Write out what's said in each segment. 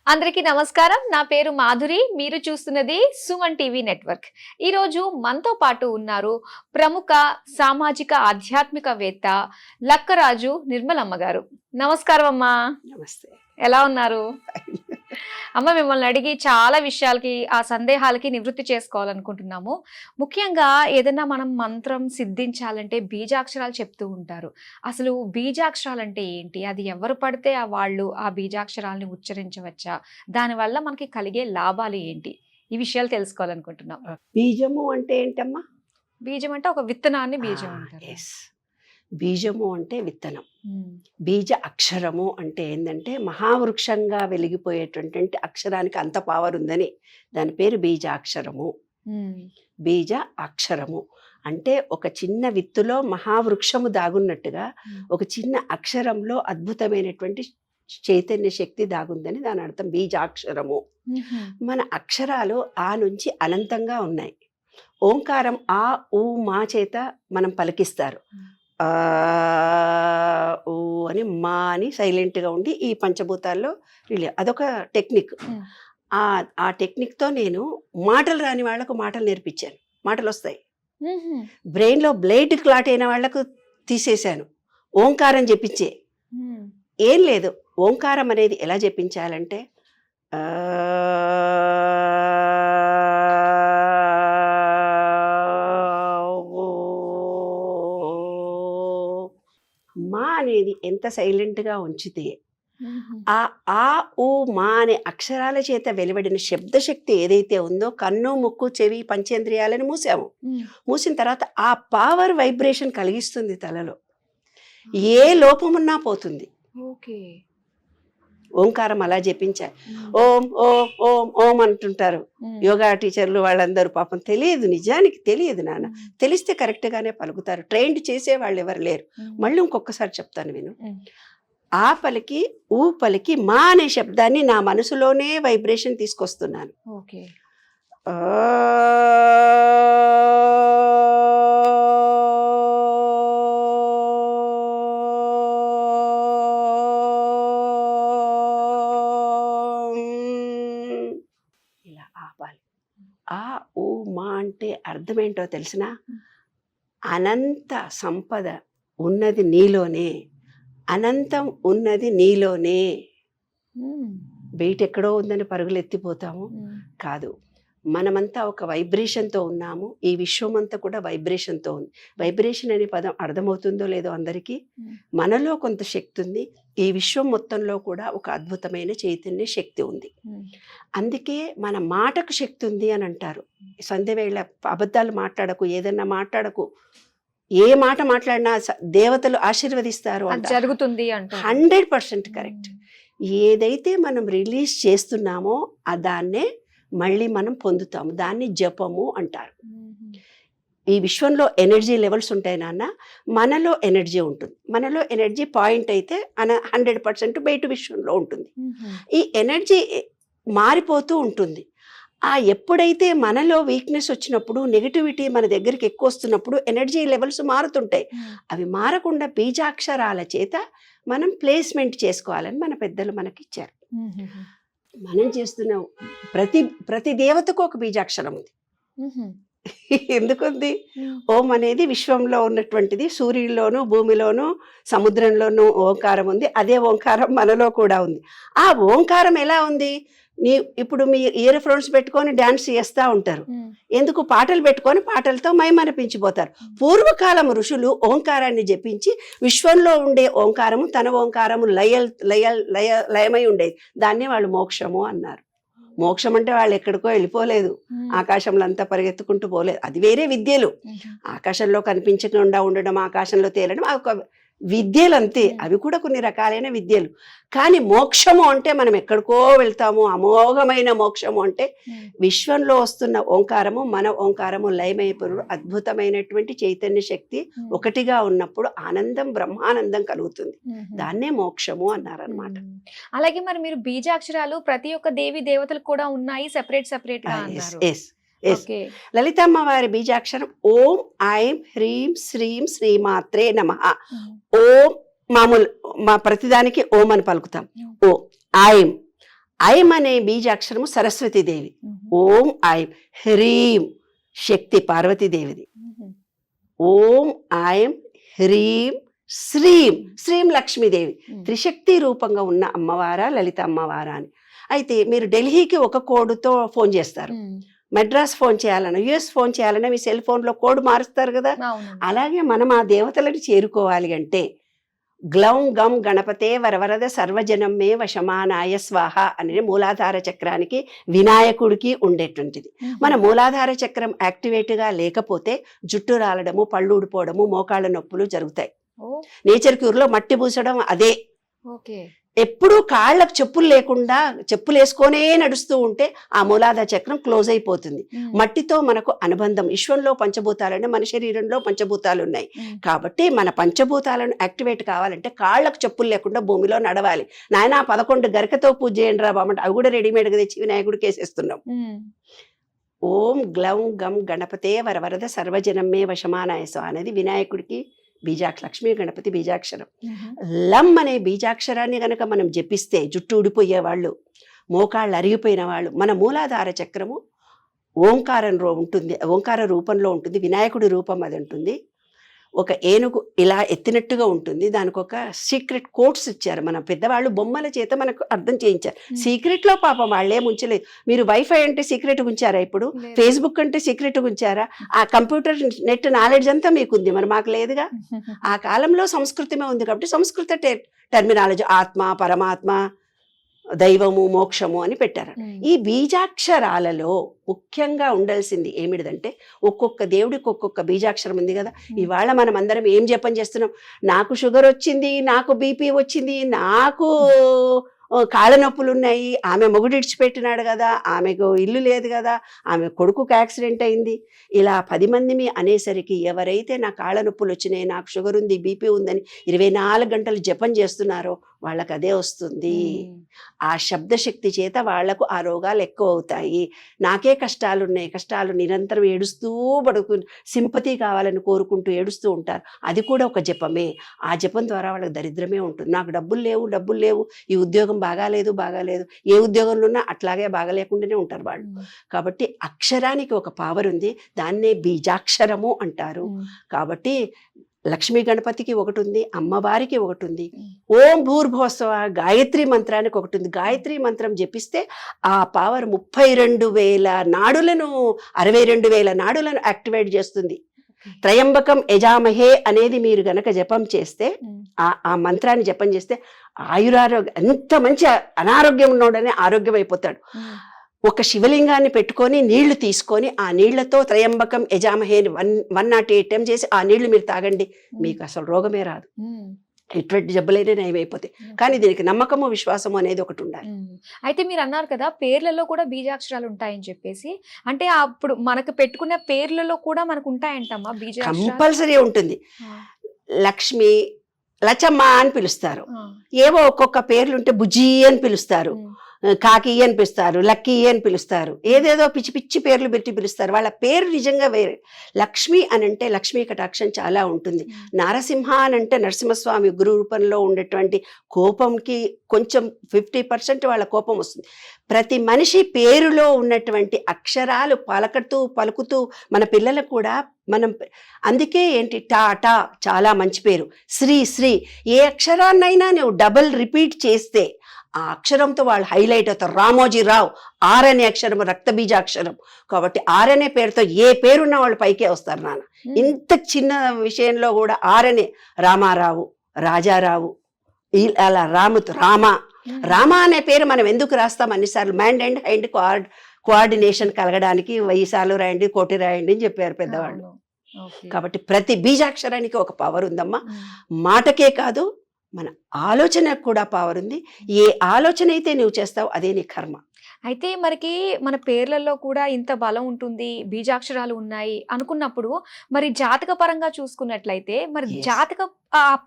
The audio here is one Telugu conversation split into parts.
అందరికీ నమస్కారం. నా పేరు మాధురి. మీరు చూస్తున్నది సుమన్ టీవీ నెట్వర్క్. ఈరోజు మనతో పాటు ఉన్నారు ప్రముఖ సామాజిక ఆధ్యాత్మికవేత్త లక్కరాజు నిర్మలమ్మ గారు. నమస్కారం అమ్మా. నమస్తే. ఎలా ఉన్నారు అమ్మ? మిమ్మల్ని అడిగి చాలా విషయాలకి ఆ సందేహాలకి నివృత్తి చేసుకోవాలనుకుంటున్నాము. ముఖ్యంగా ఏదైనా మనం మంత్రం సిద్ధించాలంటే బీజాక్షరాలు చెప్తూ ఉంటారు. అసలు బీజాక్షరాలు అంటే ఏంటి? అది ఎవరు పడితే వాళ్ళు ఆ బీజాక్షరాలని ఉచ్చరించవచ్చా? దానివల్ల మనకి కలిగే లాభాలు ఏంటి? ఈ విషయాలు తెలుసుకోవాలనుకుంటున్నాం. బీజము అంటే ఏంటమ్మా? బీజం అంటే ఒక విత్తనాన్ని బీజం అంటారు. బీజము అంటే విత్తనం. బీజ అక్షరము అంటే ఏంటంటే మహావృక్షంగా వెలిగిపోయేటువంటి అక్షరానికి అంత పవర్ ఉందని దాని పేరు బీజాక్షరము. బీజ అక్షరము అంటే ఒక చిన్న విత్తులో మహావృక్షము దాగున్నట్టుగా ఒక చిన్న అక్షరంలో అద్భుతమైనటువంటి చైతన్య శక్తి దాగుందని దాని అర్థం బీజాక్షరము. మన అక్షరాలు ఆ నుంచి అనంతంగా ఉన్నాయి. ఓంకారం ఆ ఊ మా చేత మనం పలికిస్తారు. ఊ అని మా అని సైలెంట్గా ఉండి ఈ పంచభూతాల్లో అదొక టెక్నిక్. ఆ టెక్నిక్తో నేను మాటలు రాని వాళ్లకు మాటలు నేర్పించాను. మాటలు వస్తాయి. బ్రెయిన్లో బ్లడ్ క్లాట్ అయిన వాళ్లకు తీసేశాను. ఓంకారం చెప్పించే ఏం లేదు. ఓంకారం అనేది ఎలా చెప్పించాలంటే మా అనేది ఎంత సైలెంట్గా ఉంచితే ఆ ఊ మా అనే అక్షరాల చేత వెలువడిన శబ్దశక్తి ఏదైతే ఉందో కన్ను ముక్కు చెవి పంచేంద్రియాలను మూసిన తర్వాత ఆ పవర్ వైబ్రేషన్ కలిగిస్తుంది తలలో. ఏ లోపమున్నా పోతుంది. ఓంకారం అలా చెప్పించాలి. ఓం ఓం ఓం ఓం అంటుంటారు యోగా టీచర్లు వాళ్ళందరూ. పాపం తెలియదు, నిజానికి తెలియదు నాన్న. తెలిస్తే కరెక్ట్గానే పలుకుతారు. ట్రైన్డ్ చేసే వాళ్ళు ఎవరు లేరు. మళ్ళీ ఇంకొకసారి చెప్తాను విను. ఆ పలికి ఊ పలికి మా అనే శబ్దాన్ని నా మనసులోనే వైబ్రేషన్ తీసుకొస్తున్నాను. ఇలా ఆపాలి. ఆ ఊ మా అంటే అర్థమేంటో తెలిసిన అనంత సంపద ఉన్నది నీలోనే, అనంతం ఉన్నది నీలోనే. బయట ఎక్కడో ఉందని పరుగులు ఎత్తిపోతాము కాదు. మనమంతా ఒక వైబ్రేషన్తో ఉన్నాము. ఈ విశ్వం అంతా కూడా వైబ్రేషన్తో ఉంది. వైబ్రేషన్ అనే పదం అర్థమవుతుందో లేదో అందరికీ. మనలో కొంత శక్తి ఉంది. ఈ విశ్వం మొత్తంలో కూడా ఒక అద్భుతమైన చైతన్య శక్తి ఉంది. అందుకే మన మాటకు శక్తి ఉంది అని అంటారు. సంధ్యవేళ అబద్ధాలు మాట్లాడకు, ఏదన్నా మాట్లాడకు. ఏ మాట మాట్లాడినా దేవతలు ఆశీర్వదిస్తారు జరుగుతుంది అంటే 100% కరెక్ట్. ఏదైతే మనం రిలీజ్ చేస్తున్నామో దాన్నే మళ్ళీ మనం పొందుతాము. దాన్ని జపము అంటారు. ఈ విశ్వంలో ఎనర్జీ లెవెల్స్ ఉంటాయి నాన్న. మనలో ఎనర్జీ ఉంటుంది. మనలో ఎనర్జీ పాయింట్ అయితే 100% బయట విశ్వంలో ఉంటుంది. ఈ ఎనర్జీ మారిపోతూ ఉంటుంది. ఎప్పుడైతే మనలో వీక్నెస్ వచ్చినప్పుడు, నెగిటివిటీ మన దగ్గరికి ఎక్కువ వస్తున్నప్పుడు ఎనర్జీ లెవెల్స్ మారుతుంటాయి. అవి మారకుండా బీజాక్షరాల చేత మనం ప్లేస్మెంట్ చేసుకోవాలని మన పెద్దలు మనకిచ్చారు. మనం చేస్తున్న ప్రతి దేవతకు ఒక బీజాక్షరం ఉంది. ఎందుకుంది? ఓం అనేది విశ్వంలో ఉన్నటువంటిది. సూర్యుల్లోనూ భూమిలోనూ సముద్రంలోనూ ఓంకారం ఉంది. అదే ఓంకారం మనలో కూడా ఉంది. ఆ ఓంకారం ఎలా ఉంది? ఇప్పుడు మీ ఇయర్ ఫోన్స్ పెట్టుకొని డాన్స్ చేస్తూ ఉంటారు. ఎందుకు? పాటలు పెట్టుకొని పాటలతో మైమరిపించిపోతారు. పూర్వకాలం ఋషులు ఓంకారాన్ని జపించి విశ్వంలో ఉండే ఓంకారము తన ఓంకారము లయమై ఉండేది. దాన్నే వాళ్ళు మోక్షము అన్నారు. మోక్షం అంటే వాళ్ళు ఎక్కడికో వెళ్ళిపోలేదు. ఆకాశంలో అంతా పరిగెత్తుకుంటూ పోలేదు. అది వేరే విద్యలు. ఆకాశంలో కనిపించకుండా ఉండడం, ఆకాశంలో తేలడం ఒక విద్యలు అంతే. అవి కూడా కొన్ని రకాలైన విద్యలు. కానీ మోక్షము అంటే మనం ఎక్కడికో వెళ్తాము. అమోఘమైన మోక్షము అంటే విశ్వంలో వస్తున్న ఓంకారము మన ఓంకారము లయమైపోయినప్పుడు అద్భుతమైనటువంటి చైతన్య శక్తి ఒకటిగా ఉన్నప్పుడు ఆనందం, బ్రహ్మానందం కలుగుతుంది. దాన్నే మోక్షము అన్నారనమాట. అలాగే మరి మీరు బీజాక్షరాలు ప్రతి ఒక్క దేవి దేవతలు కూడా ఉన్నాయి, సెపరేట్ గా అన్నారు. లలితమ్మ వారి బీజాక్షరం ఓం ఐం హ్రీం శ్రీం శ్రీమాత్రే నమః. ఓం మామూలు మా ప్రతిదానికి ఓం అని పలుకుతాం. ఓ ఐం ఐం అనే బీజాక్షరము సరస్వతీదేవి. ఓం ఐం. హ్రీం శక్తి పార్వతీదేవిది. ఓం ఐం హ్రీం శ్రీం. శ్రీం లక్ష్మీదేవి. త్రిశక్తి రూపంగా ఉన్న అమ్మవారా లలిత అమ్మవారా అని. అయితే మీరు ఢిల్లీకి ఒక కోడ్తో ఫోన్ చేస్తారు, మెడ్రాస్ ఫోన్ చేయాలన్నా, యుఎస్ ఫోన్ చేయాలన్నా మీ సెల్ ఫోన్లో కోడ్ మారుస్తారు కదా. అలాగే మనం ఆ దేవతలను చేరుకోవాలి అంటే గ్లౌం గం గణపతే వరవరద సర్వజనం మే వశమానాయ స్వాహ అనే మూలాధార చక్రానికి వినాయకుడికి ఉండేటువంటిది. మన మూలాధార చక్రం యాక్టివేట్గా లేకపోతే జుట్టు రాలడము, పళ్ళు ఊడిపోవడము, మోకాళ్ళ నొప్పులు జరుగుతాయి. నేచర్ క్యూర్లో మట్టి పూసడం అదే. ఎప్పుడూ కాళ్ళకు చెప్పులు లేకుండా చెప్పులు వేసుకొనే నడుస్తూ ఉంటే ఆ మూలాధార చక్రం క్లోజ్ అయిపోతుంది. మట్టితో మనకు అనుబంధం. విశ్వంలో పంచభూతాలంటే మన శరీరంలో పంచభూతాలు ఉన్నాయి కాబట్టి మన పంచభూతాలను యాక్టివేట్ కావాలంటే కాళ్ళకు చెప్పులు లేకుండా భూమిలో నడవాలి. నాయన 11 గరికతో పూజ చేయండి రా బామంటే అవి కూడా రెడీమేడ్గా తెచ్చి వినాయకుడికి వేసేస్తున్నాం. ఓం గ్లౌం గం గణపతే వరవరద సర్వజనం మే వశమానాయ స్వాహ అనేది వినాయకుడికి లక్ష్మీ గణపతి బీజాక్షరం. లం అనే బీజాక్షరాన్ని గనక మనం జపిస్తే జుట్టు ఊడిపోయే వాళ్ళు, మోకాళ్ళు అరిగిపోయిన వాళ్ళు, మన మూలాధార చక్రము ఓంకారం ఉంటుంది, ఓంకార రూపంలో ఉంటుంది. వినాయకుడి రూపం అది ఉంటుంది. ఒక ఏనుగు ఇలా ఎత్తినట్టుగా ఉంటుంది. దానికి ఒక సీక్రెట్ కోడ్స్ ఇచ్చారు మన పెద్దవాళ్ళు, బొమ్మల చేత మనకు అర్థం చేయించారు. సీక్రెట్లో పాపం వాళ్ళే ఉంచలేదు. మీరు వైఫై అంటే సీక్రెట్ ఉంచారా? ఇప్పుడు ఫేస్బుక్ అంటే సీక్రెట్ ఉంచారా? ఆ కంప్యూటర్ నెట్ నాలెడ్జ్ అంతా మీకుంది, మరి మాకు లేదుగా. ఆ కాలంలో సంస్కృతమే ఉంది కాబట్టి సంస్కృత టెర్మినాలజీ ఆత్మ, పరమాత్మ, దైవము, మోక్షము అని పెట్టారు. ఈ బీజాక్షరాలలో ముఖ్యంగా ఉండాల్సింది ఏమిటిదంటే ఒక్కొక్క దేవుడికి ఒక్కొక్క బీజాక్షరం ఉంది కదా. ఇవాళ మనం అందరం ఏం జపం చేస్తున్నాం? నాకు షుగర్ వచ్చింది, నాకు బీపీ వచ్చింది, నాకు కాళ్ళ నొప్పులు ఉన్నాయి, ఆమె మొగుడు ఇడిచిపెట్టినాడు కదా, ఆమెకు ఇల్లు లేదు కదా, ఆమె కొడుకుకి యాక్సిడెంట్ అయింది, ఇలా 10 మంది అనేసరికి ఎవరైతే నా కాళ్ళ నొప్పులు వచ్చినాయి, నాకు షుగర్ ఉంది, బీపీ ఉందని 24 గంటలు జపం చేస్తున్నారో వాళ్ళకి అదే వస్తుంది. ఆ శబ్దశక్తి చేత వాళ్లకు ఆ రోగాలు ఎక్కువ అవుతాయి. నాకే కష్టాలు ఉన్నాయి, కష్టాలు నిరంతరం ఏడుస్తూ సింపతి కావాలని కోరుకుంటూ ఏడుస్తూ ఉంటారు. అది కూడా ఒక జపమే. ఆ జపం ద్వారా వాళ్ళకి దరిద్రమే ఉంటుంది. నాకు డబ్బులు లేవు, ఈ ఉద్యోగం బాగాలేదు, ఏ ఉద్యోగంలో ఉన్నా అట్లాగే బాగాలేకుండానే ఉంటారు వాళ్ళు. కాబట్టి అక్షరానికి ఒక పవర్ ఉంది, దాన్నే బీజాక్షరము అంటారు. కాబట్టి లక్ష్మీ గణపతికి ఒకటి ఉంది, అమ్మవారికి ఒకటి ఉంది. ఓం భూర్భువస్సువ గాయత్రి మంత్రానికి ఒకటి ఉంది. గాయత్రి మంత్రం జపిస్తే ఆ పవర్ 32,000 నాడులను 62,000 నాడులను యాక్టివేట్ చేస్తుంది. త్రయంబకం యజామహే అనేది మీరు గనక జపం చేస్తే, ఆ మంత్రాన్ని జపం చేస్తే ఆయురారోగ్యం, ఎంత మంచి అనారోగ్యం ఉన్నోడనే ఆరోగ్యం అయిపోతాడు. ఒక శివలింగాన్ని పెట్టుకొని నీళ్లు తీసుకొని ఆ నీళ్లతో త్రయంబకం యజామహే 108 టైం చేసి ఆ నీళ్లు మీరు తాగండి, మీకు అసలు రోగమే రాదు. ఎటువంటి జబ్బులైనా నయమైపోతాయి. కానీ దీనికి నమ్మకము, విశ్వాసము అనేది ఒకటి ఉండాలి. అయితే మీరు అన్నారు కదా పేర్లలో కూడా బీజాక్షరాలు ఉంటాయని చెప్పేసి, అంటే అప్పుడు మనకు పెట్టుకున్న పేర్లలో కూడా మనకు ఉంటాయంటమ్మా బీజాక్షరాలు? కంపల్సరీ ఉంటుంది. లక్ష్మి, లచ్చమ్మ అని పిలుస్తారు. ఏవో ఒక్కొక్క పేర్లు ఉంటే బుజ్జి అని పిలుస్తారు, కాకి అని పిలుస్తారు, లక్కీ అని పిలుస్తారు, ఏదేదో పిచ్చి పిచ్చి పేర్లు పెట్టి పిలుస్తారు. వాళ్ళ పేరు నిజంగా వేరే. లక్ష్మి అని అంటే లక్ష్మీ కటాక్షం చాలా ఉంటుంది. నారసింహ అని అంటే నరసింహస్వామి గురు రూపంలో ఉండేటువంటి కోపంకి కొంచెం 50% వాళ్ళ కోపం వస్తుంది. ప్రతి మనిషి పేరులో ఉన్నటువంటి అక్షరాలు పలుకుతూ మన పిల్లలకు కూడా మనం, అందుకే ఏంటి టా చాలా మంచి పేరు, శ్రీ ఏ అక్షరాన్నైనా నువ్వు డబుల్ రిపీట్ చేస్తే ఆ అక్షరంతో వాళ్ళు హైలైట్ అవుతారు. రామోజీరావు, ఆర్ అనే అక్షరం రక్త బీజాక్షరం కాబట్టి ఆర్ అనే పేరుతో ఏ పేరున్న వాళ్ళు పైకే వస్తారు నాన్న. ఇంత చిన్న విషయంలో కూడా ఆర్ అనే రామారావు, రాజారావు, అలా రామ అనే పేరు మనం ఎందుకు రాస్తాం అన్నిసార్లు? మైండ్ అండ్ హ్యాండ్ కోఆర్డినేషన్ కలగడానికి 1000 సార్లు రాయండి, 1 కోటి రాయండి అని చెప్పారు పెద్దవాళ్ళు. కాబట్టి ప్రతి బీజాక్షరానికి ఒక పవర్ ఉందమ్మా. మాటకే కాదు, మన ఆలోచనకు కూడా పవర్ ఉంది. ఏ ఆలోచన అయితే నువ్వు చేస్తావు అదే నీ కర్మ. అయితే మనకి మన పేర్లలో కూడా ఇంత బలం ఉంటుంది, బీజాక్షరాలు ఉన్నాయి అనుకున్నప్పుడు మరి జాతక పరంగా చూసుకున్నట్లయితే మరి జాతక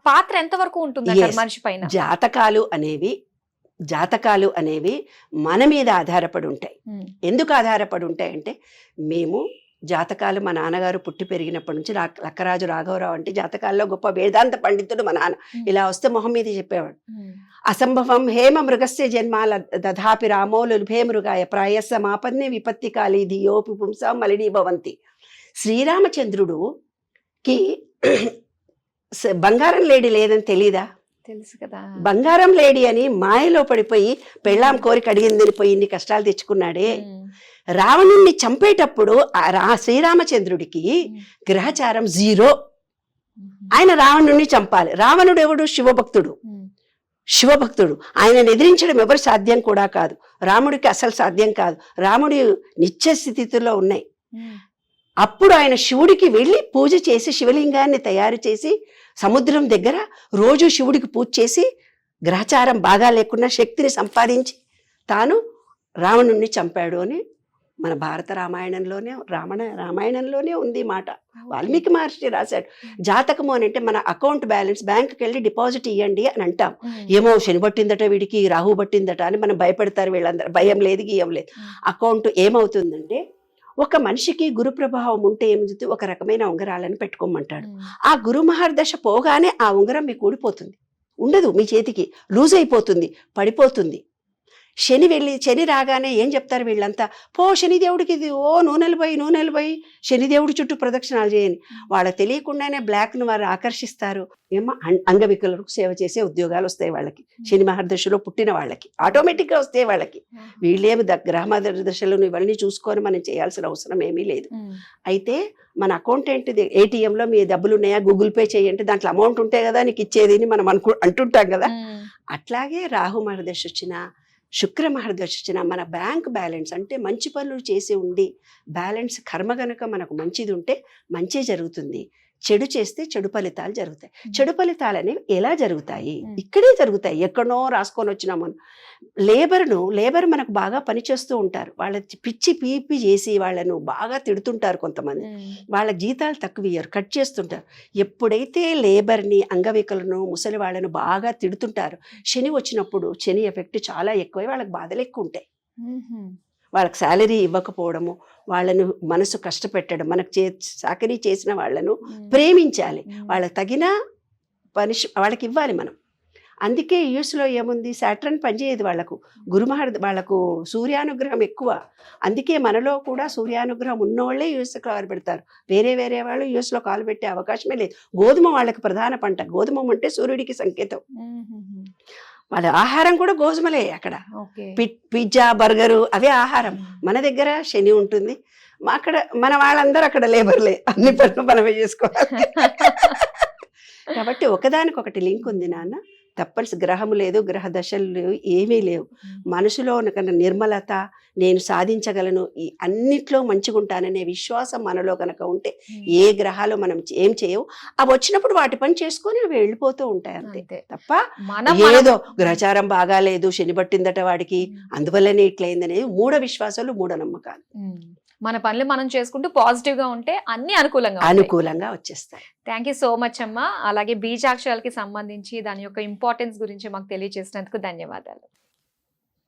పాత్ర ఎంతవరకు ఉంటుంది మనిషి పైన? జాతకాలు అనేవి మన మీద ఆధారపడి ఉంటాయి. ఎందుకు ఆధారపడి ఉంటాయంటే, మేము జాతకాలు మా నాన్నగారు పుట్టి పెరిగినప్పటి నుంచి లక్కరాజు రాఘవరావు అంటే జాతకాల్లో గొప్ప వేదాంత పండితుడు మా నాన్న. ఇలా వస్తే మొహం మీద చెప్పేవాడు. అసంభవం హేమ మృగస్య జన్మాల దధాపి రామో లుభే మృగాయ ప్రాయస్స మాపన్నే విపత్తి కాళీ ధియోపి పుంసాం మలినీ భవంతి. శ్రీరామచంద్రుడుకి బంగారం లేడీ లేదని తెలీదా? తెలుసు కదా. బంగారం లేడీ అని మాయలో పడిపోయి పెళ్ళాం కోరిక అడిగిందని పోయి ఇన్ని కష్టాలు తెచ్చుకున్నాడే. రావణుణ్ణి చంపేటప్పుడు శ్రీరామచంద్రుడికి గ్రహచారం 0. ఆయన రావణుణ్ణి చంపాలి. రావణుడు ఎవడు? శివభక్తుడు. ఆయనను ఎదిరించడం ఎవరు సాధ్యం కూడా కాదు. రాముడికి అసలు సాధ్యం కాదు. రాముడి నిత్య స్థితిలో ఉన్నాయి. అప్పుడు ఆయన శివుడికి వెళ్ళి పూజ చేసి శివలింగాన్ని తయారు చేసి సముద్రం దగ్గర రోజు శివుడికి పూజ చేసి గ్రహచారం బాగా లేకుండా శక్తిని సంపాదించి తాను రావణుణ్ణి చంపాడు అని మన భారత రామాయణంలోనే రామాయణంలోనే ఉంది మాట. వాల్మీకి మహర్షి రాశాడు. జాతకము అని అంటే మన అకౌంట్ బ్యాలెన్స్ బ్యాంకుకి వెళ్ళి డిపాజిట్ ఇవ్వండి అని అంటాం. ఏమో శని పట్టిందట వీడికి, రాహు పట్టిందట అని మనం భయపెడతారు వీళ్ళందరూ. భయం లేదు, గీయం లేదు. అకౌంట్ ఏమవుతుందంటే ఒక మనిషికి గురు ప్రభావం ఉంటే ఏమిటి, ఒక రకమైన ఉంగరాలను పెట్టుకోమంటాడు. ఆ గురు మహర్దశ పోగానే ఆ ఉంగరం మీకు ఊడిపోతుంది, ఉండదు మీ చేతికి, లూజ్ అయిపోతుంది, పడిపోతుంది. శని రాగానే ఏం చెప్తారు వీళ్ళంతా, పో శనిదేవుడికి ఇది నూనెలు పోయి శనిదేవుడి చుట్టూ ప్రదక్షిణాలు చేయని. వాళ్ళకి తెలియకుండానే బ్లాక్ను వారు ఆకర్షిస్తారు. ఏమో అంగవికలకు సేవ చేసే ఉద్యోగాలు వస్తాయి వాళ్ళకి. శని మహర్దశలో పుట్టిన వాళ్ళకి ఆటోమేటిక్గా వస్తాయి వాళ్ళకి. వీళ్ళేమి గ్రహ దశలను ఇవన్నీ చూసుకొని మనం చేయాల్సిన అవసరం ఏమీ లేదు. అయితే మన అకౌంట్ ఏంటిది, ఏటీఎంలో మీ డబ్బులు ఉన్నాయా, గూగుల్ పే చేయండి, దాంట్లో అమౌంట్ ఉంటే కదా నీకు ఇచ్చేది అని మనం అంటుంటాం కదా. అట్లాగే రాహు మహర్దశ వచ్చిన, శుక్ర మహర్దశ వచ్చిన మన బ్యాంక్ బ్యాలెన్స్ అంటే మంచి పనులు చేసి ఉండి బ్యాలెన్స్ కర్మ గనక మనకు మంచిది ఉంటే మంచి జరుగుతుంది. చెడు చేస్తే చెడు ఫలితాలు జరుగుతాయి. చెడు ఫలితాలు అనేవి ఎలా జరుగుతాయి? ఇక్కడే జరుగుతాయి. ఎక్కడో రాసుకొని వచ్చినాము. లేబర్ మనకు బాగా పనిచేస్తూ ఉంటారు. వాళ్ళ పిచ్చి పీపి చేసి వాళ్ళను బాగా తిడుతుంటారు. కొంతమంది వాళ్ళ జీతాలు తక్కువ ఇయ్యరు, కట్ చేస్తుంటారు. ఎప్పుడైతే లేబర్ని, అంగవికలను, ముసలి వాళ్ళను బాగా తిడుతుంటారు, శని వచ్చినప్పుడు శని ఎఫెక్ట్ చాలా ఎక్కువై వాళ్ళకి బాధలు ఎక్కువ ఉంటాయి. వాళ్ళకి శాలరీ ఇవ్వకపోవడము, వాళ్ళను మనసు కష్టపెట్టడం, మనకు చాకరీ చేసిన వాళ్ళను ప్రేమించాలి, వాళ్ళకి తగిన వాళ్ళకి ఇవ్వాలి మనం. అందుకే యూఎస్లో ఏముంది, సాటర్న్ పనిచేయదు వాళ్ళకు, వాళ్ళకు సూర్యానుగ్రహం ఎక్కువ. అందుకే మనలో కూడా సూర్యానుగ్రహం ఉన్నవాళ్ళే యూఎస్లో కాలు పెడతారు. వేరే వాళ్ళు యూఎస్లో కాలు పెట్టే అవకాశమే లేదు. గోధుమ వాళ్ళకి ప్రధాన పంట. గోధుమ అంటే సూర్యుడికి సంకేతం. వాళ్ళ ఆహారం కూడా గోధుమలే. అక్కడ పిజ్జా, బర్గరు అవే ఆహారం. మన దగ్గర శని ఉంటుంది, అక్కడ మన వాళ్ళందరూ అక్కడ లేబర్లే, అన్ని పనులు మనమే చేసుకోవాలి. కాబట్టి ఒకదానికొకటి లింక్ ఉంది నాన్న. తప్పనిసరి గ్రహము లేదు, గ్రహ దశలు లేవు, ఏమీ లేవు. మనసులో కన్నా నిర్మలత, నేను సాధించగలను, ఈ అన్నిట్లో మంచిగా ఉంటాననే విశ్వాసం మనలో కనుక ఉంటే ఏ గ్రహాలు మనం ఏం చేయవు. అవి వచ్చినప్పుడు వాటి పని చేసుకొని అవి వెళ్ళిపోతూ ఉంటాయి అంతే. తప్ప ఏదో గ్రహచారం బాగాలేదు, శని పట్టిందట వాడికి అందువల్లనే ఇట్లయిందనేది మూఢ విశ్వాసాలు, మూఢనమ్మకాలు. మన పనులు మనం చేసుకుంటూ పాజిటివ్ గా ఉంటే అన్ని అనుకూలంగా వచ్చేస్తాయి. థ్యాంక్ యూ సో మచ్ అమ్మా. అలాగే బీజాక్షరాలకి సంబంధించి దాని యొక్క ఇంపార్టెన్స్ గురించి మాకు తెలియజేసినందుకు ధన్యవాదాలు.